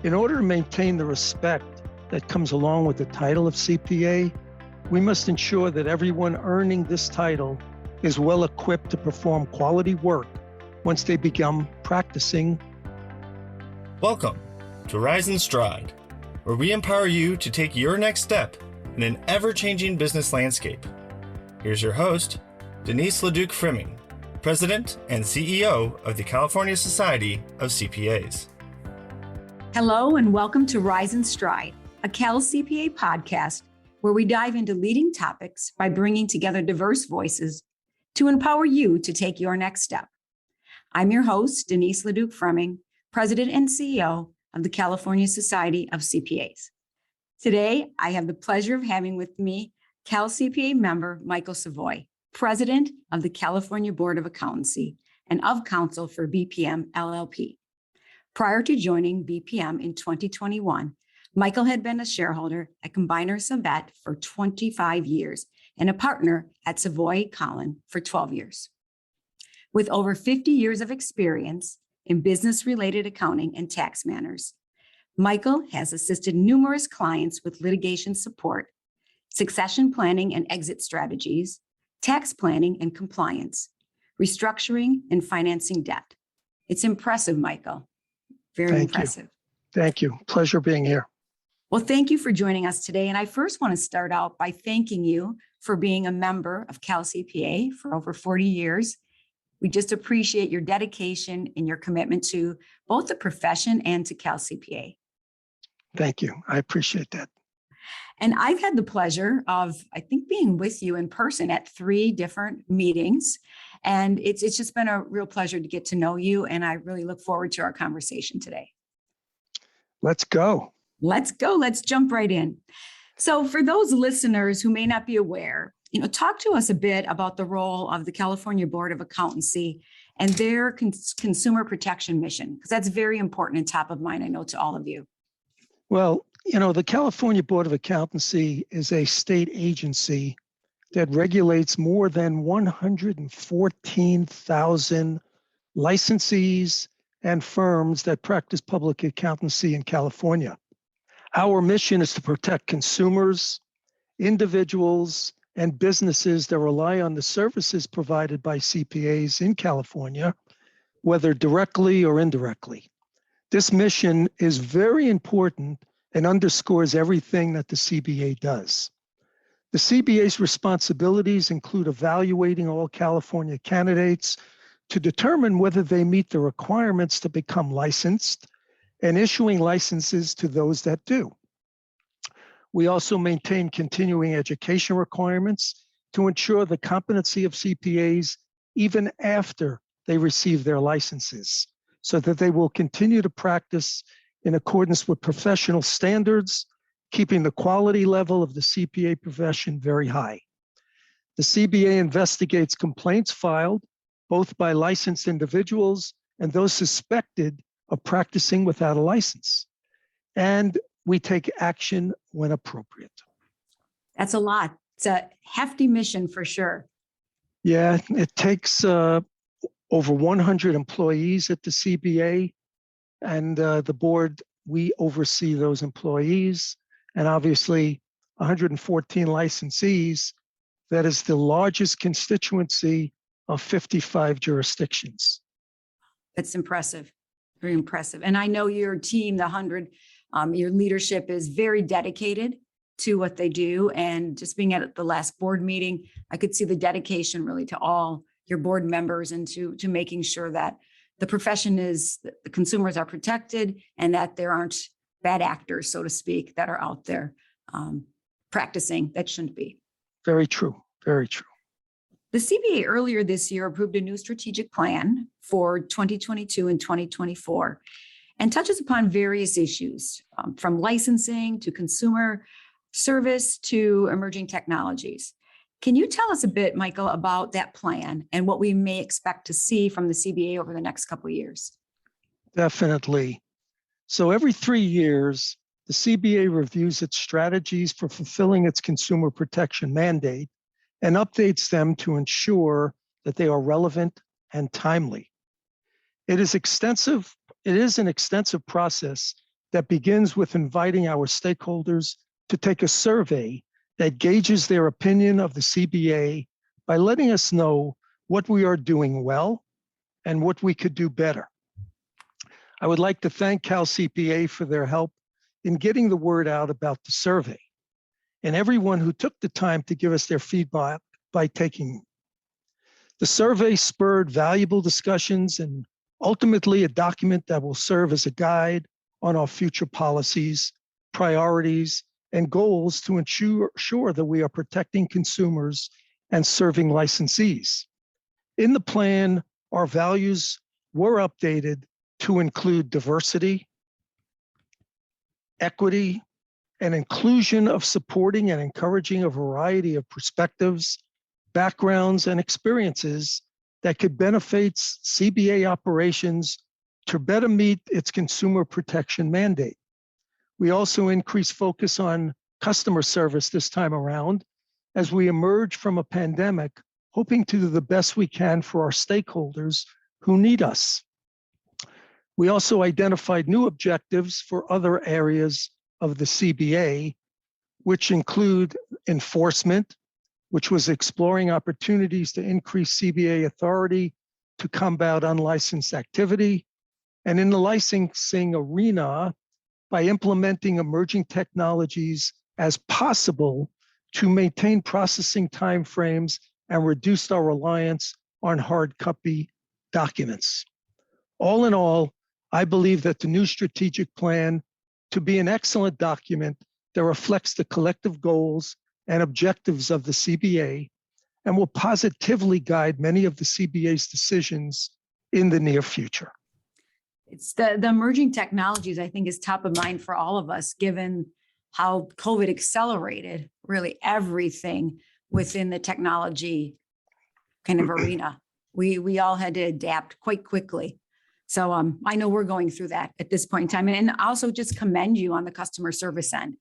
In order to maintain the respect that comes along with the title of CPA, we must ensure that everyone earning this title is well equipped to perform quality work once they become practicing. Welcome to Rise and Stride, where we empower you to take your next step in an ever-changing business landscape. Here's your host, Denise LeDuc-Frimming, President and CEO of the California Society of CPAs. Hello and welcome to Rise and Stride, a CalCPA podcast where we dive into leading topics by bringing together diverse voices to empower you to take your next step. I'm your host, Denise LeDuc-Frimming, President and CEO of the California Society of CPAs. Today, I have the pleasure of having with me CalCPA member Michael Savoy, President of the California Board of Accountancy and of counsel for BPM LLP. Prior to joining BPM in 2021, Michael had been a shareholder at Combiner Savet for 25 years and a partner at Savoy Collin for 12 years. With over 50 years of experience in business-related accounting and tax matters, Michael has assisted numerous clients with litigation support, succession planning and exit strategies, tax planning and compliance, restructuring and financing debt. It's impressive, Michael. Very impressive. Thank you. Pleasure being here. Well, thank you for joining us today. And I first want to start out by thanking you for being a member of CalCPA for over 40 years. We just appreciate your dedication and your commitment to both the profession and to CalCPA. Thank you. I appreciate that. And I've had the pleasure of, being with you in person at 3 different meetings. And it's just been a real pleasure to get to know you. And I really look forward to our conversation today. Let's go. Let's go. Let's jump right in. So for those listeners who may not be aware, talk to us a bit about the role of the California Board of Accountancy and their consumer protection mission, because that's very important and top of mind, I know, to all of you. Well, the California Board of Accountancy is a state agency that regulates more than 114,000 licensees and firms that practice public accountancy in California. Our mission is to protect consumers, individuals, and businesses that rely on the services provided by CPAs in California, whether directly or indirectly. This mission is very important and underscores everything that the CBA does. The CBA's responsibilities include evaluating all California candidates to determine whether they meet the requirements to become licensed and issuing licenses to those that do. We also maintain continuing education requirements to ensure the competency of CPAs even after they receive their licenses, so that they will continue to practice in accordance with professional standards, keeping the quality level of the CPA profession very high. The CBA investigates complaints filed both by licensed individuals and those suspected of practicing without a license. And we take action when appropriate. That's a lot. It's a hefty mission for sure. Yeah, it takes over 100 employees at the CBA, and the board, we oversee those employees, and obviously 114 licensees. That is the largest constituency of 55 jurisdictions. That's impressive, very impressive. And I know your team, the 100, your leadership is very dedicated to what they do. And just being at the last board meeting, I could see the dedication really to all your board members and to making sure that the profession the consumers are protected and that there aren't bad actors, so to speak, that are out there practicing that shouldn't be. Very true, very true. The CBA earlier this year approved a new strategic plan for 2022 and 2024 and touches upon various issues from licensing to consumer service to emerging technologies. Can you tell us a bit, Michael, about that plan and what we may expect to see from the CBA over the next couple of years? Definitely. So every 3 years, the CBA reviews its strategies for fulfilling its consumer protection mandate and updates them to ensure that they are relevant and timely. It is an extensive process that begins with inviting our stakeholders to take a survey that gauges their opinion of the CBA by letting us know what we are doing well and what we could do better. I would like to thank CalCPA for their help in getting the word out about the survey, and everyone who took the time to give us their feedback by taking. The survey spurred valuable discussions and ultimately a document that will serve as a guide on our future policies, priorities, and goals to ensure that we are protecting consumers and serving licensees. In the plan, our values were updated to include diversity, equity, and inclusion of supporting and encouraging a variety of perspectives, backgrounds, and experiences that could benefit CBA operations to better meet its consumer protection mandate. We also increased focus on customer service this time around as we emerge from a pandemic, hoping to do the best we can for our stakeholders who need us. We also identified new objectives for other areas of the CBA, which include enforcement, which was exploring opportunities to increase CBA authority to combat unlicensed activity, and in the licensing arena, by implementing emerging technologies as possible to maintain processing timeframes and reduce our reliance on hard copy documents. All in all, I believe that the new strategic plan to be an excellent document that reflects the collective goals and objectives of the CBA and will positively guide many of the CBA's decisions in the near future. It's the emerging technologies, I think, is top of mind for all of us, given how COVID accelerated really everything within the technology kind of arena. We all had to adapt quite quickly. So I know we're going through that at this point in time. And also just commend you on the customer service end,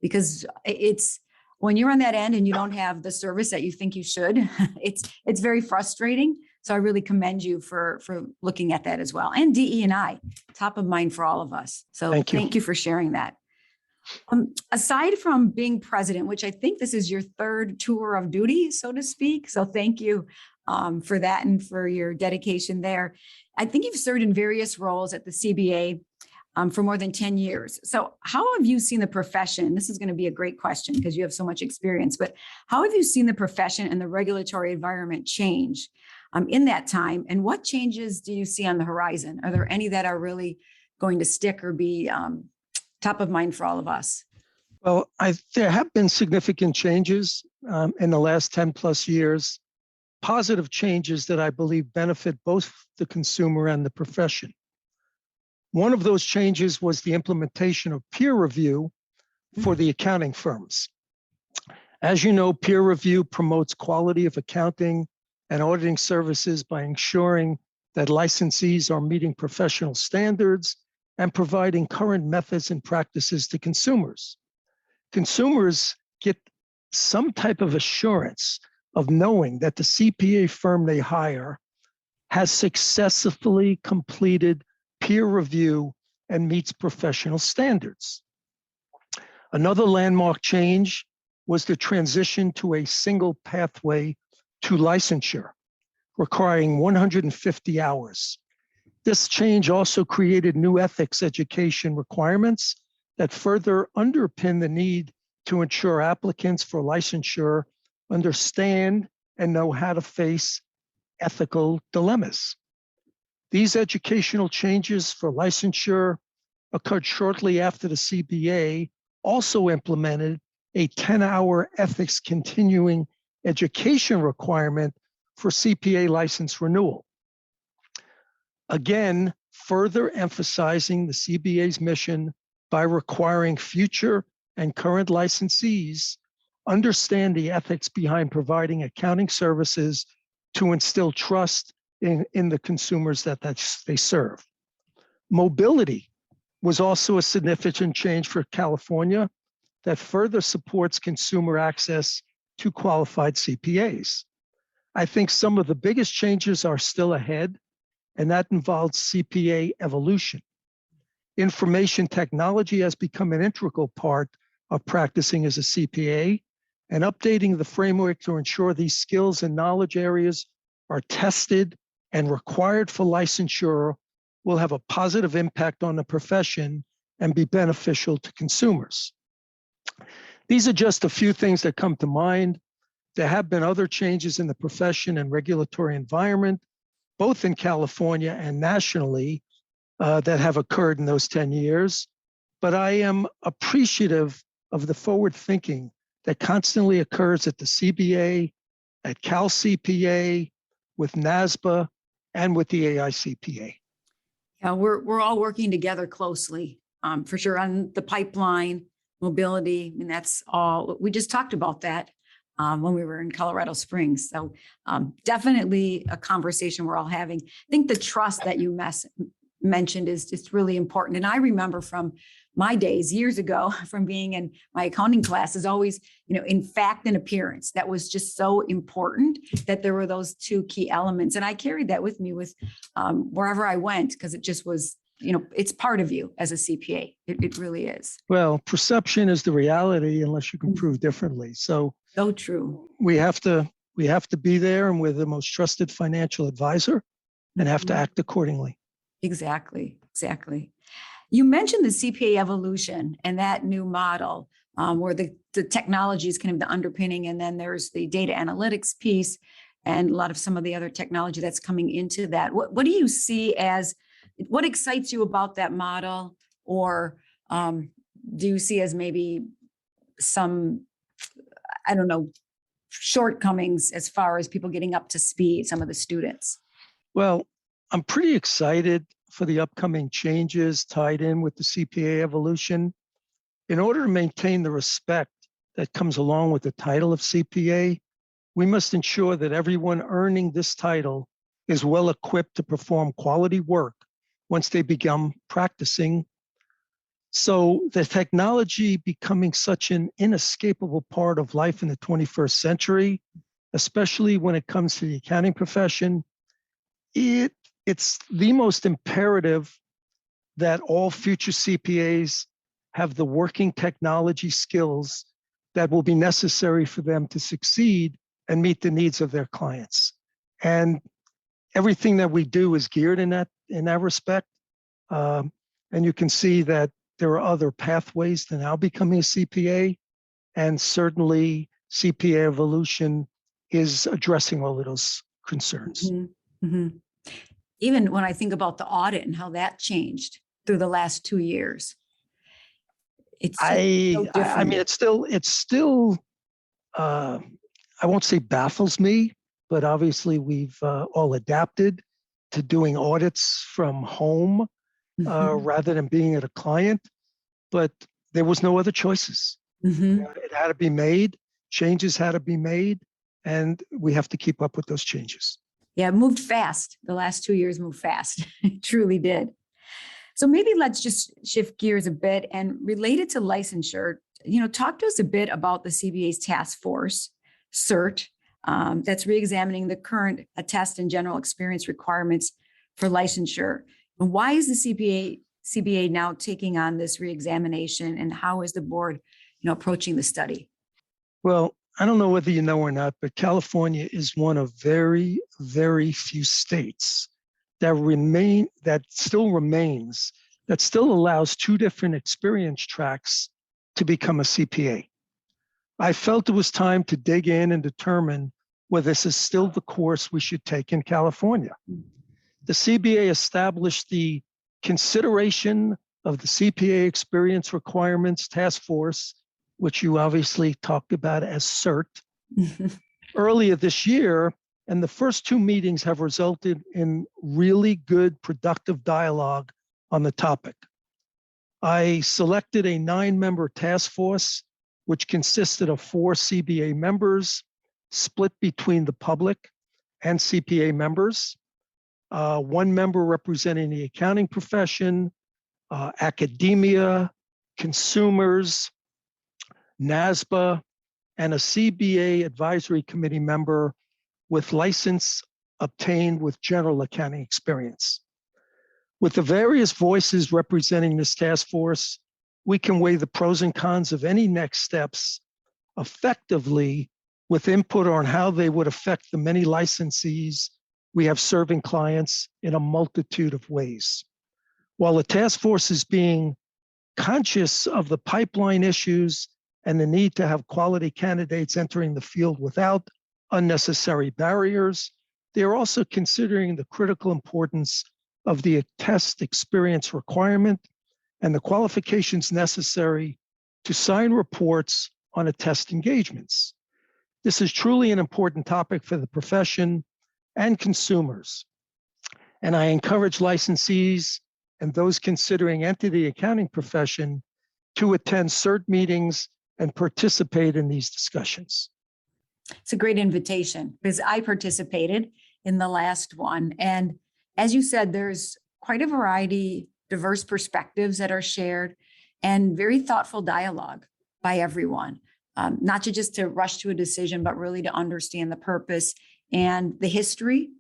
because it's when you're on that end and you don't have the service that you think you should, it's very frustrating. So I really commend you for looking at that as well. And DE&I, top of mind for all of us. So thank you for sharing that. Aside from being president, which I think this is your third tour of duty, so to speak. So thank you for that and for your dedication there. I think you've served in various roles at the CBA for more than 10 years. So how have you seen the profession? This is going to be a great question because you have so much experience, but how have you seen the profession and the regulatory environment change in that time? And what changes do you see on the horizon? Are there any that are really going to stick or be top of mind for all of us? Well, there have been significant changes in the last 10 plus years, positive changes that I believe benefit both the consumer and the profession. One of those changes was the implementation of peer review for the accounting firms. As you know, peer review promotes quality of accounting and auditing services by ensuring that licensees are meeting professional standards and providing current methods and practices to consumers. Consumers get some type of assurance of knowing that the CPA firm they hire has successfully completed peer review and meets professional standards. Another landmark change was the transition to a single pathway to licensure, requiring 150 hours. This change also created new ethics education requirements that further underpin the need to ensure applicants for licensure understand and know how to face ethical dilemmas. These educational changes for licensure occurred shortly after the CPA also implemented a 10-hour ethics continuing education requirement for CPA license renewal. Again, further emphasizing the CBA's mission by requiring future and current licensees understand the ethics behind providing accounting services to instill trust in the consumers that they serve. Mobility was also a significant change for California that further supports consumer access to qualified CPAs. I think some of the biggest changes are still ahead, and that involves CPA evolution. Information technology has become an integral part of practicing as a CPA, and updating the framework to ensure these skills and knowledge areas are tested and required for licensure will have a positive impact on the profession and be beneficial to consumers. These are just a few things that come to mind. There have been other changes in the profession and regulatory environment, both in California and nationally, that have occurred in those 10 years. But I am appreciative of the forward thinking that constantly occurs at the CBA, at CalCPA, with NASBA, and with the AICPA. Yeah, we're all working together closely, for sure, on the pipeline, mobility. I mean, that's all. We just talked about that when we were in Colorado Springs. So definitely a conversation we're all having. I think the trust that you mentioned is just really important. And I remember from my days years ago, from being in my accounting classes, always, in fact and appearance, that was just so important that there were those two key elements. And I carried that with me with wherever I went, because it just was, it's part of you as a CPA. It really is. Well, perception is the reality unless you can prove differently. So True. We have to be there, and we're the most trusted financial advisor and have to act accordingly. Exactly. You mentioned the CPA evolution and that new model where the technology is kind of the underpinning, and then there's the data analytics piece and a lot of some of the other technology that's coming into that. What do you see as, what excites you about that model? Or do you see as maybe some, I don't know, shortcomings as far as people getting up to speed, some of the students? Well, I'm pretty excited for the upcoming changes tied in with the CPA evolution. In order to maintain the respect that comes along with the title of CPA, we must ensure that everyone earning this title is well equipped to perform quality work once they become practicing. So the technology becoming such an inescapable part of life in the 21st century, especially when it comes to the accounting profession, it's the most imperative that all future CPAs have the working technology skills that will be necessary for them to succeed and meet the needs of their clients. And everything that we do is geared in that respect. And you can see that there are other pathways to now becoming a CPA, and certainly CPA evolution is addressing all of those concerns. Mm-hmm. Mm-hmm. Even when I think about the audit and how that changed through the last 2 years, it's so different. I mean, it's still. I won't say baffles me, but obviously we've all adapted to doing audits from home rather than being at a client. But there was no other choices. Mm-hmm. It had to be made. Changes had to be made, and we have to keep up with those changes. Yeah, it moved fast. The last 2 years moved fast. It truly did. So maybe let's just shift gears a bit and related to licensure, talk to us a bit about the CBA's task force, CERT, that's reexamining the current attest and general experience requirements for licensure. And why is the CBA now taking on this reexamination, and how is the board, approaching the study? Well, I don't know whether you know or not, but California is one of very, very few states that still allows two different experience tracks to become a CPA. I felt it was time to dig in and determine whether this is still the course we should take in California. The CBA established the consideration of the CPA experience requirements task force, which you obviously talked about as CERT, earlier this year, and the first two meetings have resulted in really good, productive dialogue on the topic. I selected a 9-member task force, which consisted of 4 CBA members, split between the public and CPA members, 1 member representing the accounting profession, academia, consumers, NASBA, and a CBA advisory committee member with license obtained with general accounting experience. With the various voices representing this task force, we can weigh the pros and cons of any next steps effectively with input on how they would affect the many licensees we have serving clients in a multitude of ways. While the task force is being conscious of the pipeline issues and the need to have quality candidates entering the field without unnecessary barriers, they are also considering the critical importance of the test experience requirement and the qualifications necessary to sign reports on attest engagements. This is truly an important topic for the profession and consumers. And I encourage licensees and those considering entering the accounting profession to attend CERT meetings and participate in these discussions. It's a great invitation because I participated in the last one. And as you said, there's quite a variety, diverse perspectives that are shared and very thoughtful dialogue by everyone. Not just to rush to a decision, but really to understand the purpose and the history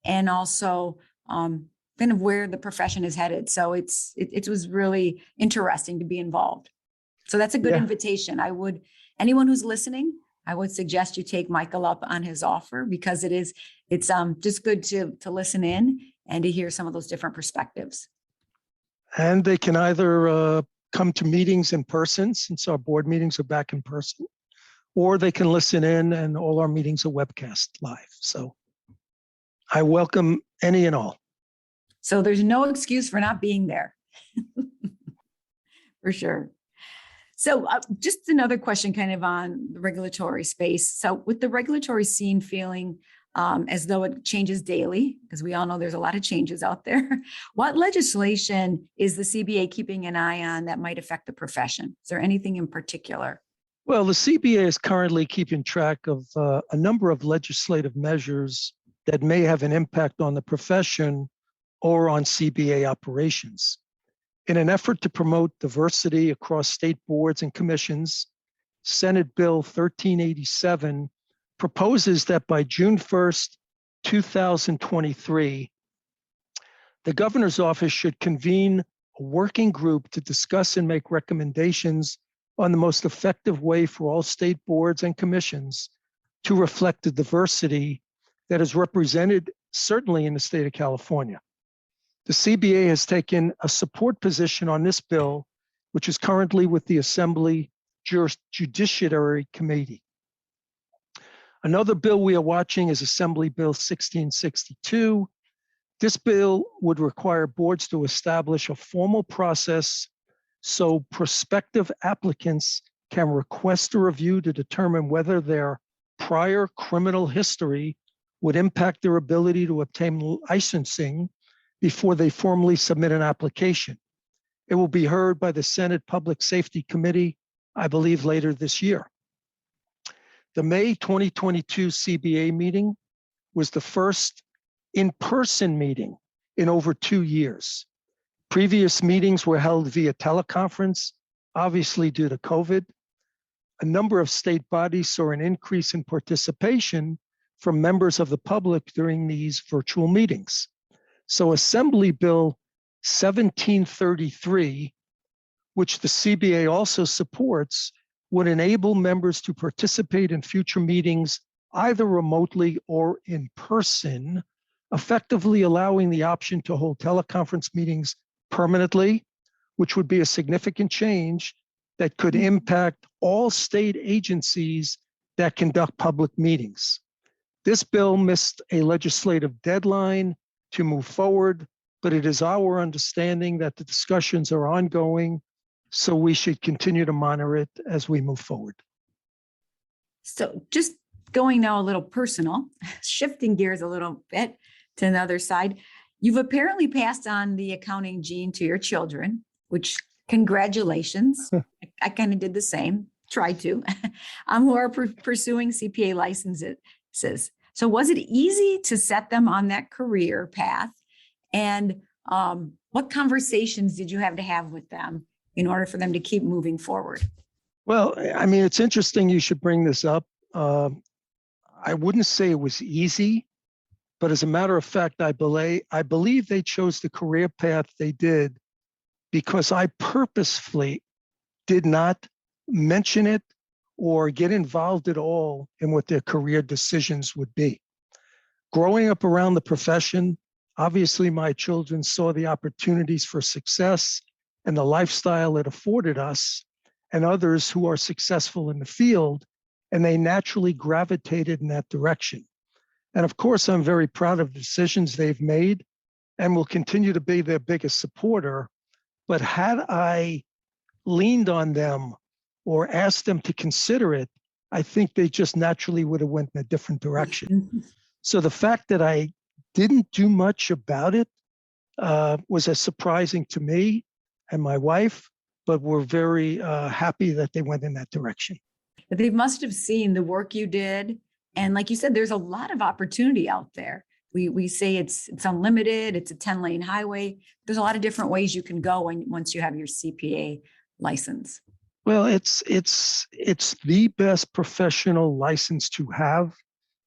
and also kind of where the profession is headed. So it was really interesting to be involved. So that's a good invitation. Anyone who's listening, I would suggest you take Michael up on his offer because it's just good to listen in and to hear some of those different perspectives. And they can either come to meetings in person, since our board meetings are back in person, or they can listen in, and all our meetings are webcast live. So I welcome any and all. So there's no excuse for not being there. For sure. So just another question kind of on the regulatory space. So with the regulatory scene feeling as though it changes daily, because we all know there's a lot of changes out there, what legislation is the CBA keeping an eye on that might affect the profession? Is there anything in particular? Well, the CBA is currently keeping track of a number of legislative measures that may have an impact on the profession or on CBA operations. In an effort to promote diversity across state boards and commissions, Senate Bill 1387 proposes that by June 1st, 2023, the governor's office should convene a working group to discuss and make recommendations on the most effective way for all state boards and commissions to reflect the diversity that is represented certainly in the state of California. The CBA has taken a support position on this bill, which is currently with the Assembly Judiciary Committee. Another bill we are watching is Assembly Bill 1662. This bill would require boards to establish a formal process so prospective applicants can request a review to determine whether their prior criminal history would impact their ability to obtain licensing before they formally submit an application. It will be heard by the Senate Public Safety Committee, I believe, later this year. The May 2022 CBA meeting was the first in-person meeting in over 2 years. Previous meetings were held via teleconference, obviously due to COVID. A number of state bodies saw an increase in participation from members of the public during these virtual meetings. So Assembly Bill 1733, which the CBA also supports, would enable members to participate in future meetings either remotely or in person, effectively allowing the option to hold teleconference meetings permanently, which would be a significant change that could impact all state agencies that conduct public meetings. This bill missed a legislative deadline to move forward, but it is our understanding that the discussions are ongoing, so we should continue to monitor it as we move forward. So just going now a little personal, shifting gears a little bit to another side, you've apparently passed on the accounting gene to your children, which congratulations. I kind of did the same, tried to, who are pursuing CPA licenses. So was it easy to set them on that career path? And what conversations did you have to have with them in order for them to keep moving forward? Well, I mean, it's interesting you should bring this up. I wouldn't say it was easy. But as a matter of fact, I believe they chose the career path they did because I purposefully did not mention it or get involved at all in what their career decisions would be. Growing up around the profession, obviously my children saw the opportunities for success and the lifestyle it afforded us and others who are successful in the field, and they naturally gravitated in that direction. And of course, I'm very proud of the decisions they've made and will continue to be their biggest supporter. But had I leaned on them or asked them to consider it, I think they just naturally would have went in a different direction. So the fact that I didn't do much about it was as surprising to me and my wife, but we're very happy that they went in that direction. They must have seen the work you did. And like you said, there's a lot of opportunity out there. We say it's unlimited, it's a 10-lane highway. There's a lot of different ways you can go once you have your CPA license. Well, it's the best professional license to have,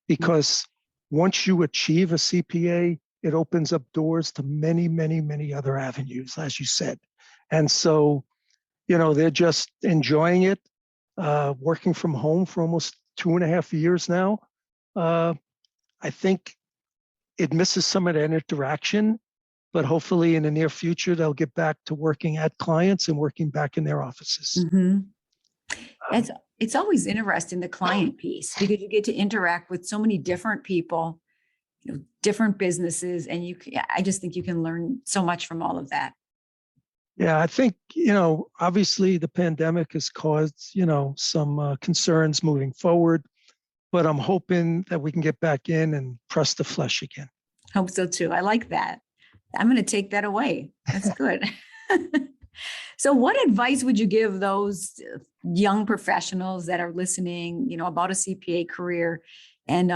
because once you achieve a CPA, it opens up doors to many, many, many other avenues, as you said. And so, they're just enjoying it, working from home for almost 2.5 years now. I think it misses some of that interaction, but hopefully in the near future, they'll get back to working at clients and working back in their offices. Mm-hmm. It's always interesting, the client piece, because you get to interact with so many different people, different businesses, and I just think you can learn so much from all of that. Yeah, I think, obviously the pandemic has caused, some concerns moving forward, but I'm hoping that we can get back in and press the flesh again. Hope so too. I like that. I'm going to take that away. That's good. So what advice would you give those young professionals that are listening, about a CPA career, and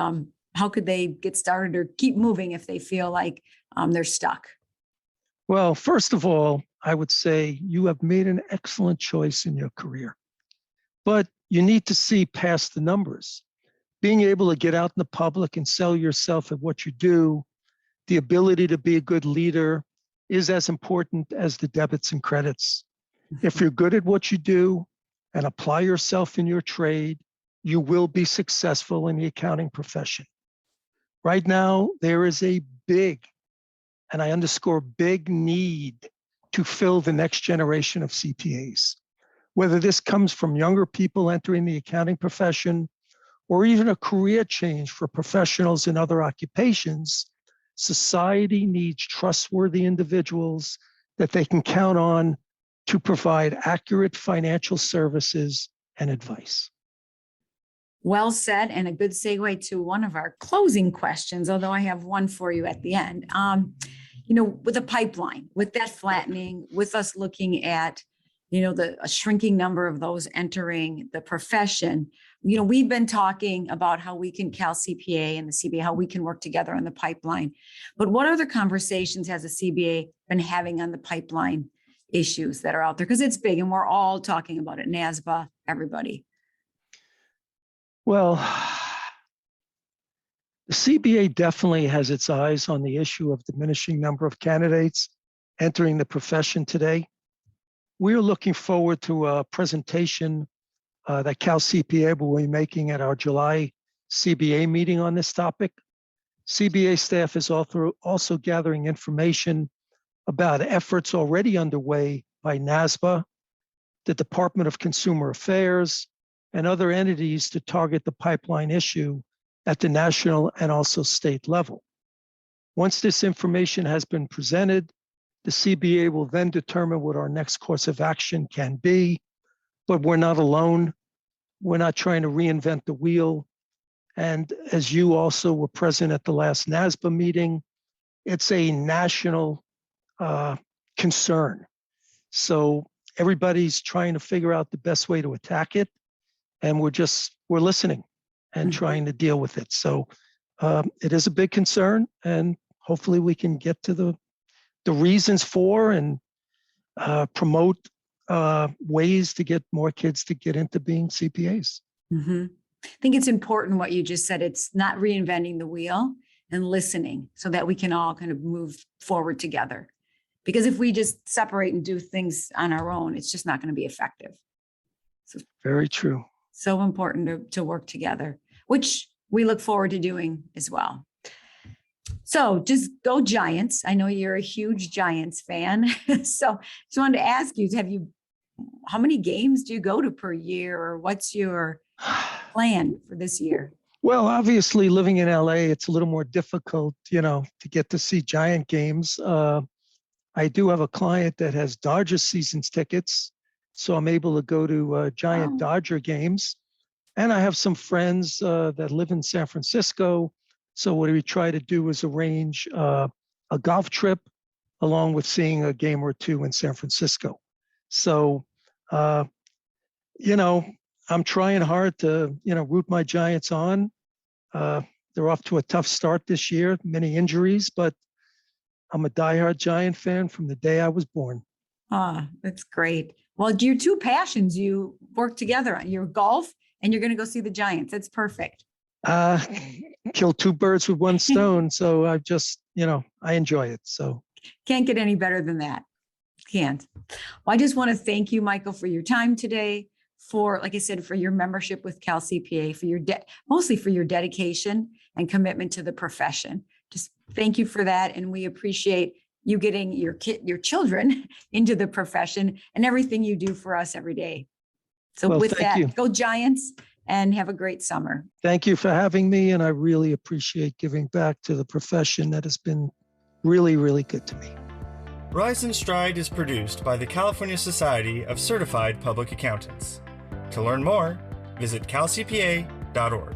how could they get started or keep moving if they feel like they're stuck? Well, first of all, I would say you have made an excellent choice in your career, but you need to see past the numbers. Being able to get out in the public and sell yourself at what you do, the ability to be a good leader is as important as the debits and credits. If you're good at what you do and apply yourself in your trade, you will be successful in the accounting profession. Right now, there is a big, and I underscore big, need to fill the next generation of CPAs. Whether this comes from younger people entering the accounting profession or even a career change for professionals in other occupations, society needs trustworthy individuals that they can count on to provide accurate financial services and advice. Well said, and a good segue to one of our closing questions, although I have one for you at the end. With the pipeline, with that flattening, with us looking at, a shrinking number of those entering the profession, we've been talking about how we can CalCPA and the CPA, how we can work together on the pipeline. But what other conversations has the CPA been having on the pipeline issues that are out there? Because it's big and we're all talking about it, NASBA, everybody. Well, the CPA definitely has its eyes on the issue of diminishing number of candidates entering the profession today. We're looking forward to a presentation that CalCPA will be making at our July CBA meeting on this topic. CBA staff is also gathering information about efforts already underway by NASBA, the Department of Consumer Affairs, and other entities to target the pipeline issue at the national and also state level. Once this information has been presented, the CBA will then determine what our next course of action can be, but we're not alone. We're not trying to reinvent the wheel. And as you also were present at the last NASBA meeting, it's a national concern. So everybody's trying to figure out the best way to attack it. And we're listening and trying to deal with it. So it is a big concern, and hopefully we can get to the reasons for and promote ways to get more kids to get into being CPAs. Mm-hmm. I think it's important what you just said. It's not reinventing the wheel. and listening so that we can all kind of move forward together. Because if we just separate and do things on our own, it's just not going to be effective. So Very true. so important to work together, which we look forward to doing as well. So just go Giants. I know you're a huge Giants fan. So just wanted to ask you, how many games do you go to per year, or what's your plan for this year? Well, obviously living in LA, it's a little more difficult, to get to see Giant games. I do have a client that has Dodger seasons tickets, so I'm able to go to Giant Dodger games. And I have some friends that live in San Francisco. So what we try to do is arrange a golf trip along with seeing a game or two in San Francisco. So, I'm trying hard to, root my Giants on. They're off to a tough start this year, many injuries, but I'm a diehard Giant fan from the day I was born. That's great. Well, your two passions, you work together on your golf and you're going to go see the Giants. That's perfect. Kill two birds with one stone. So I just, I enjoy it. So can't get any better than that. Can't. Well, I just want to thank you, Michael, for your time today, for, like I said, for your membership with CalCPA, for your mostly for your dedication and commitment to the profession. Just thank you for that. And we appreciate you getting your children into the profession and everything you do for us every day. So with that, go Giants and have a great summer. Thank you for having me. And I really appreciate giving back to the profession that has been really, really good to me. Rise and Stride is produced by the California Society of Certified Public Accountants. To learn more, visit calcpa.org.